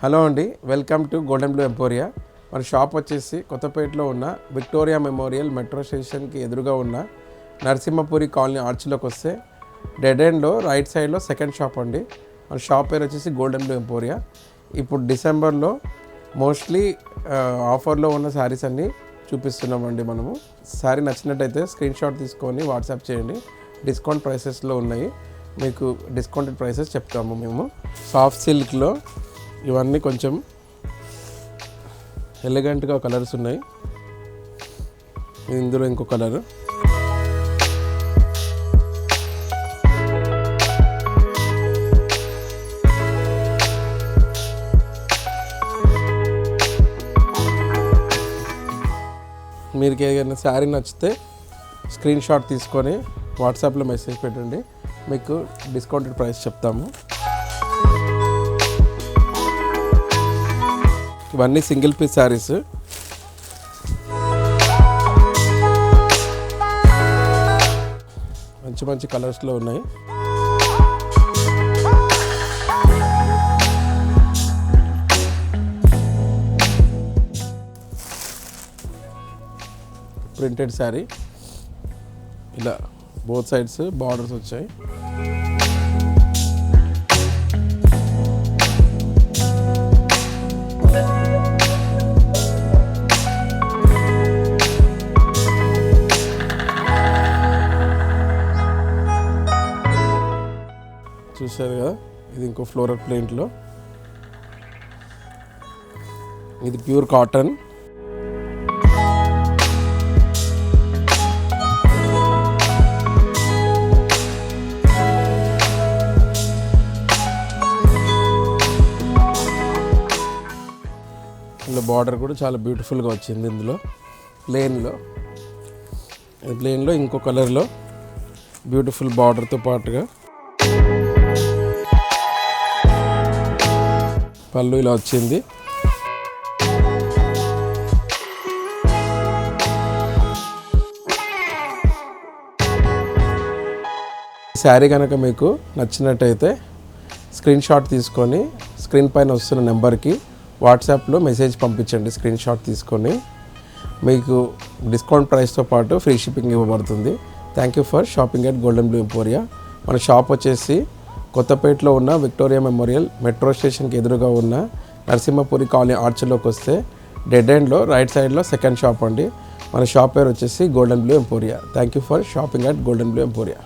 Hello అండి, welcome to golden blue emporia. మన shop వచ్చేసి కొత్తపేటలో ఉన్న విక్టోరియా మెమోరియల్ మెట్రో స్టేషన్కి ఎదురుగా ఉన్న నరసింహపురి కాలనీ ఆర్చ్లోకి వస్తే డెడ్ ఎండ్లో రైట్ సైడ్లో సెకండ్ షాప్ అండి. మన షాప్ పేరు వచ్చేసి గోల్డెన్ బ్లూ ఎంపోరియా. ఇప్పుడు డిసెంబర్లో మోస్ట్లీ ఆఫర్లో ఉన్న శారీస్ అన్నీ చూపిస్తున్నామండి. మనము శారీ నచ్చినట్టయితే స్క్రీన్ షాట్ తీసుకొని వాట్సాప్ చేయండి. డిస్కౌంట్ ప్రైసెస్లో ఉన్నాయి, మీకు డిస్కౌంటెడ్ ప్రైసెస్ చెప్తాము మేము. సాఫ్ట్ సిల్క్లో ఇవన్నీ కొంచెం ఎలిగెంట్గా కలర్స్ ఉన్నాయి. ఇందులో ఇంకో కలరు, మీకు ఏదైనా శారీ నచ్చితే స్క్రీన్ షాట్ తీసుకొని వాట్సాప్లో మెసేజ్ పెట్టండి, మీకు డిస్కౌంటెడ్ ప్రైస్ చెప్తాము. ఇవన్నీ సింగిల్ పీస్ శారీస్. మంచి మంచి కలర్స్లో ఉన్నాయి. ప్రింటెడ్ శారీ, ఇలా బోత్ సైడ్స్ బార్డర్స్ వచ్చాయి. చూసారు కదా, ఇది ఇంకో ఫ్లోరల్ ప్రింట్లో, ఇది ప్యూర్ కాటన్. ఇందులో బార్డర్ కూడా చాలా బ్యూటిఫుల్గా వచ్చింది. ఇందులో ప్లెయిన్లో ఇంకో కలర్లో బ్యూటిఫుల్ బార్డర్తో పాటుగా పళ్ళు ఇలా వచ్చింది. శారీ కనుక మీకు నచ్చినట్టయితే స్క్రీన్ షాట్ తీసుకొని స్క్రీన్ పైన వస్తున్న నెంబర్కి వాట్సాప్లో మెసేజ్ పంపించండి. స్క్రీన్ షాట్ తీసుకొని మీకు డిస్కౌంట్ ప్రైస్తో పాటు ఫ్రీ షిప్పింగ్ ఇవ్వబడుతుంది. Thank you for shopping at golden blue emporia. మన షాప్ వచ్చేసి కొత్తపేటలో ఉన్న విక్టోరియా మెమోరియల్ మెట్రో స్టేషన్కి ఎదురుగా ఉన్న నరసింహపురి కాలనీ ఆర్చ్లోకి వస్తే డెడ్ ఎండ్లో రైట్ సైడ్లో సెకండ్ షాప్ అండి. మన షాప్ పేరు వచ్చేసి golden blue emporia. Thank you for shopping at golden blue emporia.